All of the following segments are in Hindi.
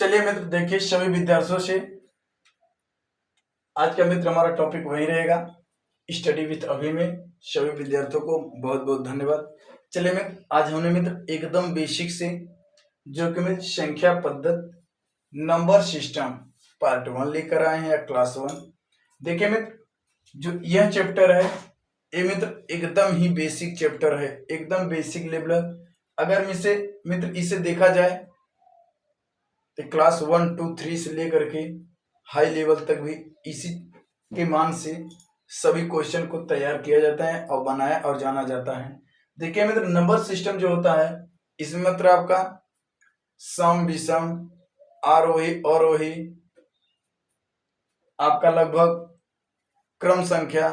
चलिए मित्र, देखिए सभी विद्यार्थियों से आज का मित्र हमारा टॉपिक वही रहेगा, स्टडी विथ अभी में। सभी विद्यार्थियों को बहुत बहुत धन्यवाद। चलिए मित्र, आज हमने मित्र एकदम बेसिक से जो कि मित्र संख्या पद्धति नंबर सिस्टम पार्ट 1 लेकर आए हैं या क्लास 1। देखिए मित्र, जो यह चैप्टर है ये मित्र एकदम ही बेसिक चैप्टर है, एकदम बेसिक लेवल। अगर इसे देखा जाए तो क्लास 1, 2, 3 से लेकर के हाई लेवल तक भी इसी के मान से सभी क्वेश्चन को तैयार किया जाता है और बनाया और जाना जाता है। देखिए मित्र, नंबर सिस्टम जो होता है इसमें मतलब आपका सम विषम आरोही अवरोही, आपका लगभग क्रम संख्या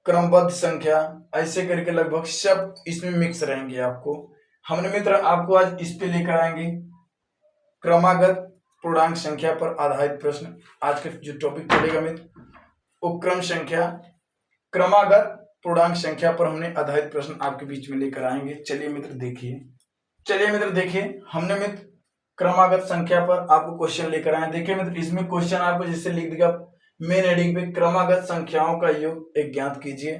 क्रमबद्ध संख्या, ऐसे करके लगभग सब इसमें मिक्स रहेंगे। आपको हमने मित्र आपको आज इस पे लेकर आएंगे क्रमागत पूर्णांक संख्या पर आधारित प्रश्न। आज का जो टॉपिक चलेगा मित्र उपक्रम संख्या क्रमागत पूर्णांक संख्या पर हमने आधारित प्रश्न आपके बीच में लेकर आएंगे। चलिए मित्र देखिए हमने मित्र क्रमागत संख्या पर आपको क्वेश्चन लेकर आए। देखिए मित्र, इसमें क्वेश्चन आपको जिससे लिख देगा मेन हेडिंग पे क्रमागत संख्याओं का योग एक ज्ञात कीजिए।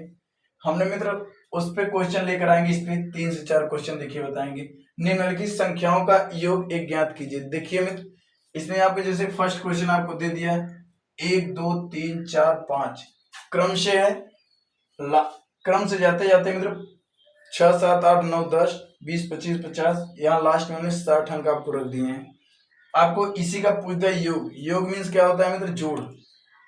हमने मित्र उस पे क्वेश्चन लेकर आएंगे, इस पे 3 से 4 क्वेश्चन देखिए बताएंगे। निम्नलिखित संख्याओं का योग एक ज्ञात कीजिए। देखिए मित्र, इसमें आपको जैसे फर्स्ट क्वेश्चन आपको दे दिया है 1 2 3 4 5 क्रम से है, क्रम से जाते जाते मित्र 6 7 8 9 10 20 25 50, यहाँ लास्ट में हमने 60 अंक आपको रख दिए हैं। आपको इसी का पूछता है योग मीन्स क्या होता है मित्र? जोड़।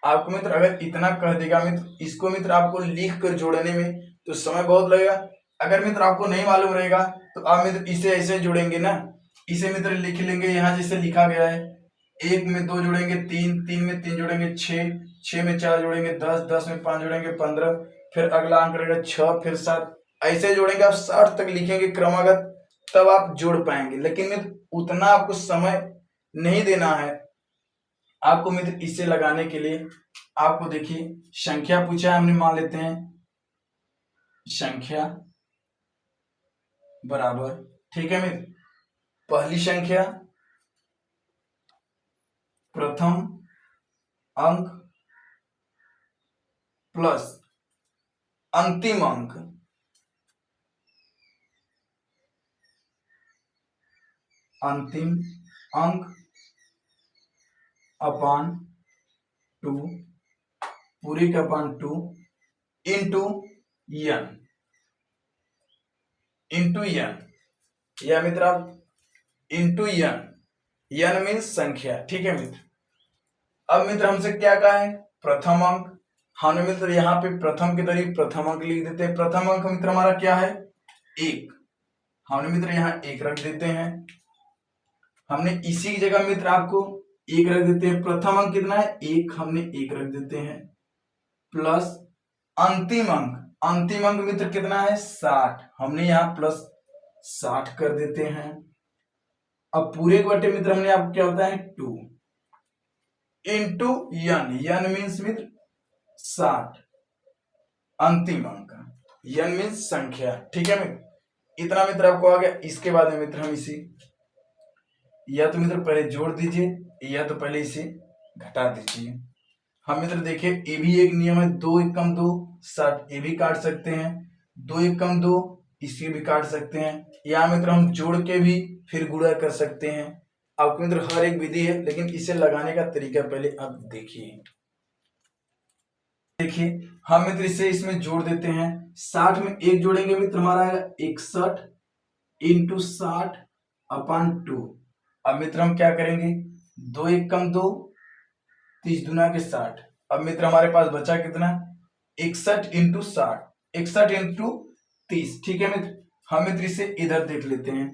आपको मित्र अगर इतना कह देगा मित्र, इसको मित्र आपको लिख कर जोड़ने में तो समय बहुत लगेगा। अगर मित्र आपको नहीं मालूम रहेगा तो आप मित्र इसे ऐसे जोड़ेंगे ना, इसे मित्र लिख लेंगे यहाँ जैसे लिखा गया है, 1 में 2 जोड़ेंगे 3, 3 में 3 जोड़ेंगे 6, 6 में 4 जोड़ेंगे 10, 10 में 5 जोड़ेंगे 15, फिर अगला अंक रहेगा 6, फिर 7, ऐसे जोड़ेंगे। आप 60 तक लिखेंगे क्रमागत, तब आप जोड़ पाएंगे। लेकिन मित्र उतना आपको समय नहीं देना है। आपको मित्र इसे लगाने के लिए आपको देखिए संख्या पूछा है, हमने मान लेते हैं संख्या बराबर, ठीक है मित्र, पहली संख्या प्रथम अंक प्लस अंतिम अंक अपान 2 पूरी का अपान 2 इंटू n या मित्र आप इंटू n मीन्स संख्या, ठीक है मित्र। अब मित्र हमसे क्या कहा है? प्रथम अंक। हमने मित्र यहाँ पे प्रथम की तरह प्रथम अंक लिख देते हैं। प्रथम अंक मित्र हमारा क्या है? 1। हमने मित्र यहाँ 1 रख देते हैं। हमने इसी जगह मित्र आपको 1 रख देते हैं। प्रथम अंक कितना है? 1, हमने 1 रख देते हैं प्लस अंतिम अंक मित्र कितना है? 60, हमने यहाँ प्लस 60 कर देते हैं। अब पूरे के बटे मित्र हमने आपको क्या होता है 2 इंटू n मीन्स मित्र 60, अंतिम अंक n मीन्स संख्या, ठीक है मित्र। इतना मित्र आपको आ गया। इसके बाद में मित्र हम इसे या तो मित्र पहले जोड़ दीजिए या तो पहले इसे घटा दीजिए। हम मित्र देखिए ये भी एक नियम है, 2 एकम 2 60, ये भी काट सकते हैं। 2 एकम 2 इसे भी काट सकते हैं। या मित्र हम जोड़ के भी फिर गुणा कर सकते हैं। आपको मित्र हर एक विधि है, लेकिन इसे लगाने का तरीका पहले आप देखिए हम मित्र इसे इसमें जोड़ देते हैं। 60 में 1 जोड़ेंगे मित्र हमारा आएगा 61 इंटू 60 अपान 2। अब मित्र हम क्या करेंगे 2 एकम 2 30 दुना के 60। अब मित्र हमारे पास बचा कितना 61 इंटू 60, 61 इंटू 30, ठीक है मित्र। हम मित्र इसे इधर देख लेते हैं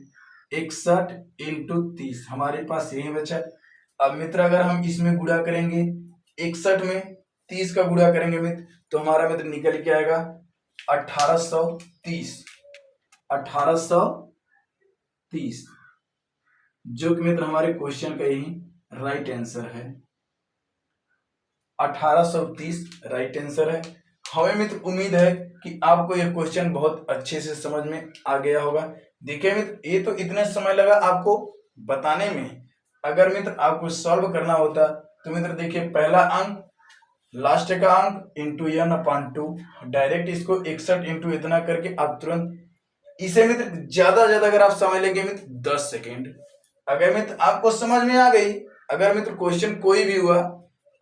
61 इंटू 30 हमारे पास यही बचा। अब मित्र अगर हम इसमें गुणा करेंगे 61 में 30 का गुणा करेंगे मित्र तो हमारा मित्र निकल के आएगा 1830, 1830, जो कि मित्र हमारे क्वेश्चन का यही राइट आंसर है। 1830 राइट आंसर है। हमें मित्र उम्मीद है कि आपको यह क्वेश्चन बहुत अच्छे से समझ में आ गया होगा। देखिए मित्र ये तो इतने समय लगा आपको बताने में अगर मित्र आपको सॉल्व करना होता तो मित्र देखिए पहला अंक लास्ट का अंक इंटू n अपॉन 2, डायरेक्ट इसको 61 इंटू इतना करके आप तुरंत इसे मित्र ज्यादा अगर आप समझ लेंगे मित्र 10 सेकेंड। अगर मित्र आपको समझ में आ गई, अगर मित्र क्वेश्चन कोई भी हुआ,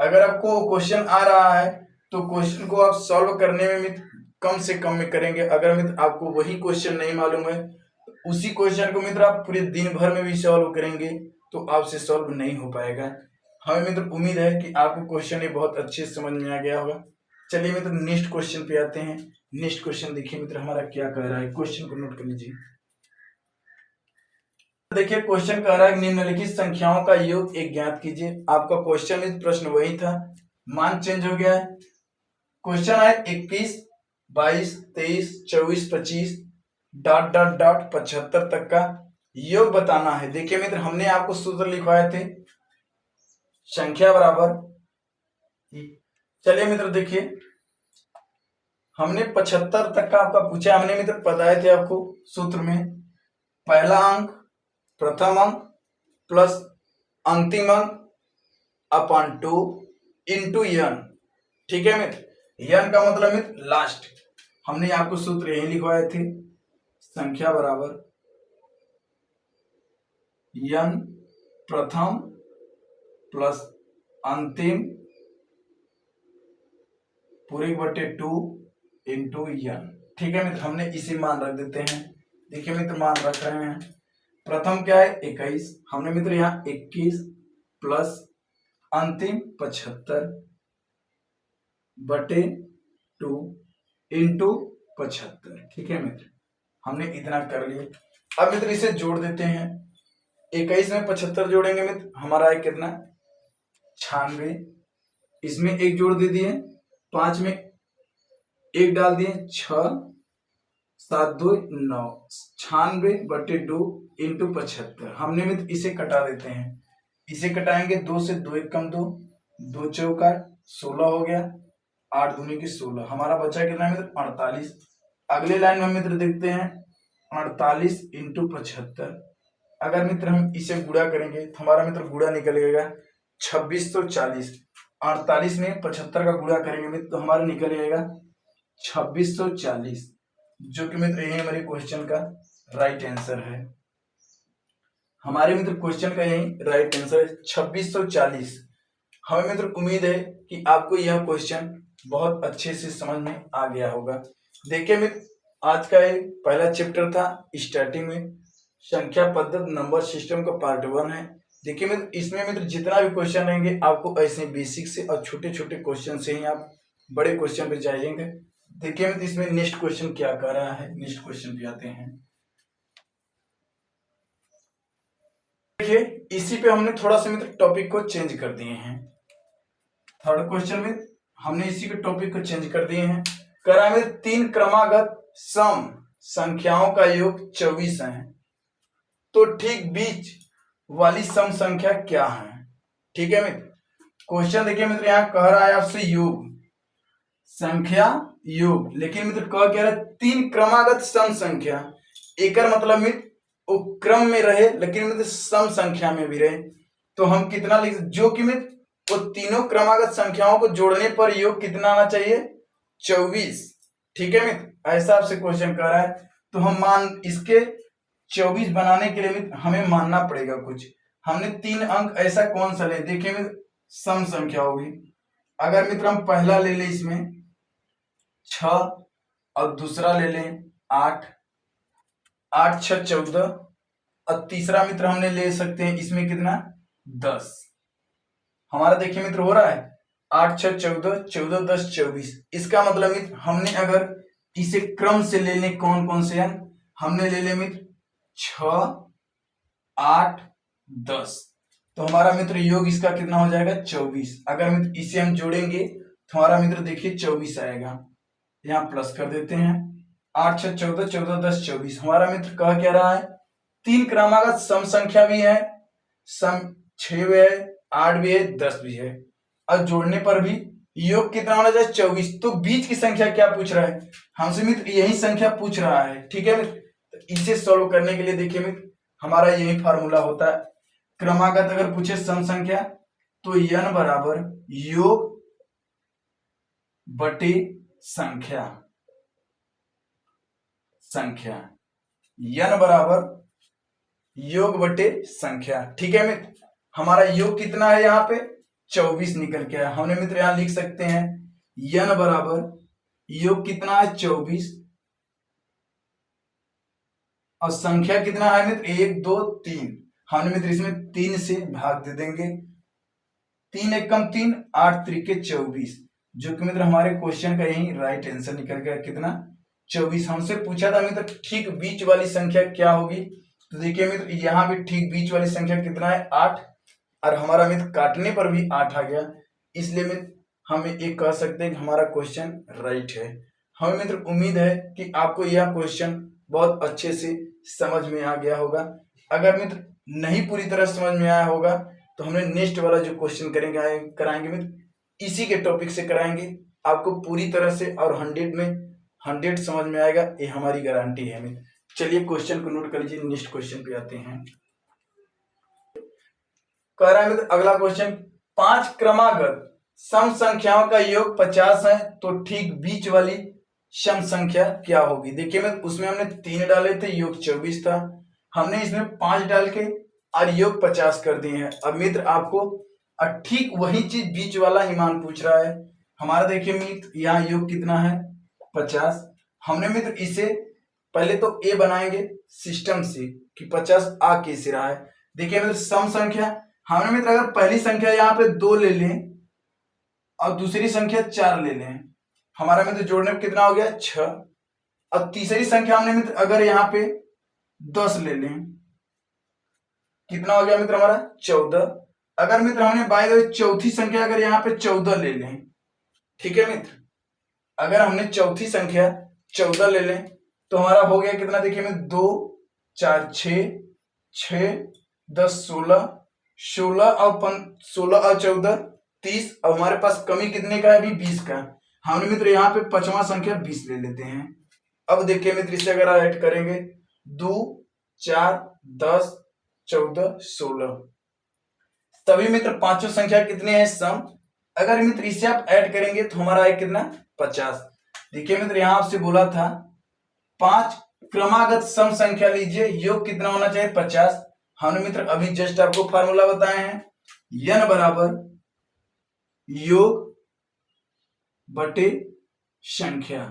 अगर आपको क्वेश्चन आ रहा है तो क्वेश्चन को आप सॉल्व करने में मित्र कम से कम में करेंगे। अगर मित्र आपको वही क्वेश्चन नहीं मालूम है तो उसी क्वेश्चन को मित्र आप पूरे दिन भर में भी सॉल्व करेंगे तो आपसे सॉल्व नहीं हो पाएगा। हमें मित्र उम्मीद है कि आपको क्वेश्चन ये बहुत अच्छे से समझ में आ गया होगा। चलिए मित्र नेक्स्ट क्वेश्चन पे आते हैं। नेक्स्ट क्वेश्चन देखिए मित्र हमारा क्या कह रहा है, क्वेश्चन को नोट कर लीजिए। देखिए क्वेश्चन कह रहा है निम्नलिखित संख्याओं का योग एक ज्ञात कीजिए। आपका क्वेश्चन इस प्रश्न वही था, मान चेंज हो गया है। क्वेश्चन है 21, 22, 23, 24, 25 ... 75 तक का योग बताना है। देखिए मित्र हमने आपको सूत्र लिखवाए थे संख्या बराबर, चलिए मित्र देखिए हमने 75 तक का आपका पूछा, हमने मित्र बताए थे आपको सूत्र में पहला अंक प्रथम अंक प्लस अंतिम अंक अपॉन 2 इंटू n। ठीक है मित्र, n का मतलब मित्र लास्ट। हमने आपको सूत्र यही लिखवाए थे संख्या बराबर n प्रथम प्लस अंतिम पूरे बटे 2 इंटू n। ठीक है मित्र, हमने इसी मान रख देते हैं। देखिए मित्र मान रख रहे हैं, प्रथम क्या है 21, हमने मित्र यहाँ 21 प्लस अंतिम 75 बटे 2 इंटू 75। ठीक है मित्र, हमने इतना कर लिया। अब मित्र इसे जोड़ देते हैं, 21 में 75 जोड़ेंगे मित्र हमारा है कितना 96, इसमें एक जोड़ दे दिए, 5 में एक डाल दिए 6, 7 2 9, 96 बटे 2 इंटू 75। हमने मित्र इसे कटा देते हैं, इसे कटाएंगे 2 से 2 एक कम 2, 2 चौका 16 हो गया, 8 दूनी की 16, हमारा बचा कितना मित्र 48। अगले लाइन में मित्र देखते हैं 48 इंटू 75। अगर मित्र हम इसे गुणा करेंगे तो हमारा मित्र गुणा निकलेगा 2640। 48 में 75 का गुणा करेंगे मित्र तो हमारा निकलेगा 2640, जो कि मित्र यही हमारे क्वेश्चन का राइट आंसर है। हमारे मित्र क्वेश्चन का यही राइट आंसर है 2640। हमें मित्र उम्मीद है कि आपको यह क्वेश्चन बहुत अच्छे से समझ में आ गया होगा। देखिए मित्र आज का ये पहला चैप्टर था स्टार्टिंग में, संख्या पद्धति नंबर सिस्टम का पार्ट 1 है। देखिए मित्र इसमें मित्र जितना भी क्वेश्चन रहेंगे आपको ऐसे बेसिक से और छोटे छोटे क्वेश्चन से ही आप बड़े क्वेश्चन पे जाएंगे। देखिए मित्र इसमें नेक्स्ट क्वेश्चन क्या कर रहा है, नेक्स्ट क्वेश्चन पे आते हैं। देखिए इसी पे हमने थोड़ा सा मित्र टॉपिक को चेंज कर दिए हैं। थर्ड क्वेश्चन में हमने इसी के टॉपिक को चेंज कर दिए हैं। करा मित्र 3 क्रमागत सम संख्याओं का योग 24 है, तो ठीक बीच वाली सम संख्या क्या है। ठीक है मित्र, क्वेश्चन देखिए मित्र यहाँ कह रहा है आपसे योग संख्या योग, लेकिन मित्र कह क्या रहा है 3 क्रमागत सम संख्या। एक मतलब मित्र वो क्रम में रहे लेकिन मित्र सम संख्या में भी रहे, तो हम कितना लिख, जो कि मित्र वो तीनों क्रमागत संख्याओं को जोड़ने पर योग कितना आना चाहिए 24। ठीक है मित्र, ऐसा आपसे क्वेश्चन कर रहा है, तो हम मान इसके 24 बनाने के लिए मित्र हमें मानना पड़ेगा कुछ। हमने 3 अंक ऐसा कौन सा ले, देखिए मित्र सम संख्या होगी। अगर मित्र हम पहला ले लें इसमें 6 और दूसरा ले लें 8, 8 6 14, और तीसरा मित्र हमने ले सकते हैं इसमें कितना 10। हमारा देखिए मित्र हो रहा है 8 6 14, 14 10 24। इसका मतलब मित्र हमने अगर इसे क्रम से ले लें कौन कौन से अंक, हमने ले ले मित्र 6 8 10, तो हमारा मित्र योग इसका कितना हो जाएगा 24। अगर मित्र इसे हम जोड़ेंगे तो हमारा मित्र देखिए 24 आएगा, यहाँ प्लस कर देते हैं 8 6 14, 14 10 24। हमारा मित्र कह क्या रहा है 3 क्रमागत सम संख्या भी है, सम 6 भी है, 8 भी है, 10 भी है, और जोड़ने पर भी योग कितना होना चाहिए 24। तो बीच की संख्या क्या पूछ रहा है हमसे मित्र, यही संख्या पूछ रहा है। ठीक है मित्र, तो इसे सॉल्व करने के लिए देखिए मित्र हमारा यही फार्मूला होता है क्रमागत अगर पूछे सम संख्या तो n बराबर योग बटे संख्या, n बराबर योग बटे संख्या। ठीक है मित्र, हमारा योग कितना है यहाँ पे 24 निकल के आया। हमने मित्र यहाँ लिख सकते हैं n बराबर योग कितना है 24 और संख्या कितना है मित्र 1 2 3। हमने मित्र इसमें 3 से भाग दे देंगे, 3 एकम 3 8 त्रिके 24, जो कि मित्र हमारे क्वेश्चन का यही राइट आंसर निकल गया कितना 24। हमसे पूछा था मित्र ठीक बीच वाली संख्या क्या होगी, तो देखिए मित्र यहाँ भी ठीक बीच वाली संख्या कितना है 8 और हमारा मित्र काटने पर भी 8 आ गया, इसलिए मित्र हम एक कह सकते हैं कि हमारा क्वेश्चन राइट है। हमें मित्र उम्मीद है कि आपको यह क्वेश्चन बहुत अच्छे से समझ में आ गया होगा। अगर मित्र नहीं पूरी तरह समझ में आया होगा तो हमने नेक्स्ट वाला जो क्वेश्चन कराएंगे मित्र इसी के टॉपिक से कराएंगे, आपको पूरी तरह से और 100 में 100 समझ में आएगा, ये हमारी गारंटी है मित्र। चलिए क्वेश्चन को नोट कर लीजिए, नेक्स्ट क्वेश्चन पे आते हैं। कह रहा है मित्र अगला क्वेश्चन, 5 क्रमागत सम संख्याओं का योग 50 है तो ठीक बीच वाली सम संख्या क्या होगी। देखिए मित्र उसमें हमने 3 डाले थे, योग 24 था, हमने इसमें 5 डाल के और योग 50 कर दिए हैं। अब मित्र आपको ठीक वही चीज बीच वाला ही मान पूछ रहा है। हमारा देखिए मित्र यहाँ योग कितना है 50। हमने मित्र इसे पहले तो ए बनाएंगे सिस्टम से कि 50 आ कैसे रहा है। देखिए मित्र सम संख्या, हमने मित्र अगर पहली संख्या यहाँ पे 2 ले लें और दूसरी संख्या 4 ले लें, हमारा मित्र जोड़ने में कितना हो गया 6, और तीसरी संख्या हमने मित्र अगर यहाँ पे 10 ले लें, कितना हो गया मित्र हमारा 14। अगर मित्र हमने बाय द वे चौथी संख्या अगर यहाँ पे 14 ले लें, ठीक है मित्र, अगर हमने चौथी संख्या 14 ले लें तो हमारा हो गया कितना, देखिए मित्र 2 4 6 6 10 16 16 और 14 30, अब हमारे पास कमी कितने का है अभी 20 का। हमने मित्र यहाँ पे 5वां संख्या 20 ले लेते हैं। अब देखिए मित्र इसे अगर ऐड करेंगे 2 4 10 14 16, तभी मित्र पांचों संख्या कितने हैं सम, अगर मित्र इसे आप ऐड करेंगे तो हमारा है कितना 50। देखिए मित्र यहाँ आपसे बोला था 5 क्रमागत सम संख्या लीजिए, योग कितना होना चाहिए 50। हमने मित्र अभी जस्ट आपको फार्मूला बताए हैं, n बराबर योग बटे संख्या।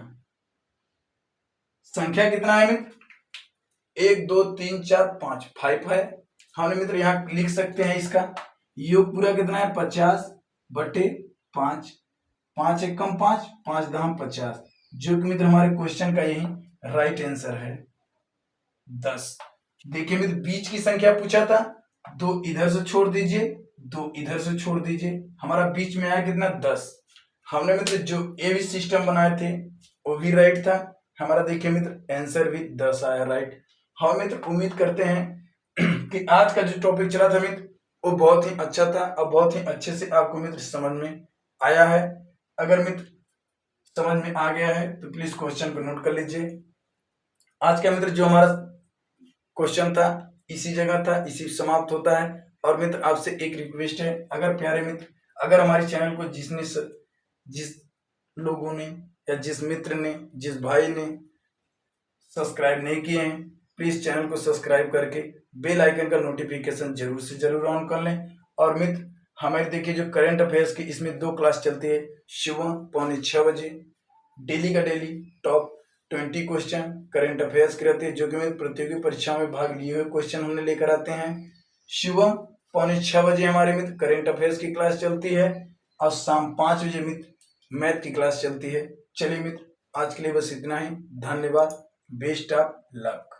संख्या कितना है मित्र 1 2 3 4 5 5 है। हमने मित्र यहाँ लिख सकते हैं इसका योग पूरा कितना है 50 बटे 5, 5 एकम 5 5 दहम 50, जो कि मित्र हमारे क्वेश्चन का यही राइट आंसर है 10। देखिए मित्र बीच की संख्या पूछा था, 2 इधर से छोड़ दीजिए 2 इधर से छोड़ दीजिए, हमारा बीच में आया कितना 10। हमने मित्र जो ए भी सिस्टम बनाए थे वो भी राइट था, हमारा देखिए मित्र आंसर भी 10 आया राइट। हम मित्र उम्मीद करते हैं कि आज का जो टॉपिक चला था मित्र वो बहुत ही अच्छा था और बहुत ही अच्छे से आपको मित्र समझ में आया है। अगर मित्र समझ में आ गया है तो प्लीज क्वेश्चन को नोट कर लीजिए। आज का मित्र जो हमारा क्वेश्चन था इसी जगह था, इसी समाप्त होता है। और मित्र आपसे एक रिक्वेस्ट है, अगर प्यारे मित्र अगर हमारे चैनल को जिस लोगों ने या जिस मित्र ने जिस भाई ने सब्सक्राइब नहीं किए हैं, प्लीज चैनल को सब्सक्राइब करके बेल आइकन का नोटिफिकेशन जरूर से जरूर ऑन कर लें। और मित्र हमारे देखिए जो करंट अफेयर्स की इसमें 2 क्लास चलती है, सुबह 5:45 बजे डेली का daily top 20 question current affairs की रहती है, जो कि मित्र प्रतियोगी परीक्षा में भाग लिए हुए क्वेश्चन हमने लेकर आते हैं। सुबह 5:45 बजे हमारे मित्र करंट अफेयर्स की क्लास चलती है और शाम 5 बजे मित्र मैथ की क्लास चलती है। चलिए मित्र आज के लिए बस इतना ही, धन्यवाद, बेस्ट ऑफ लक।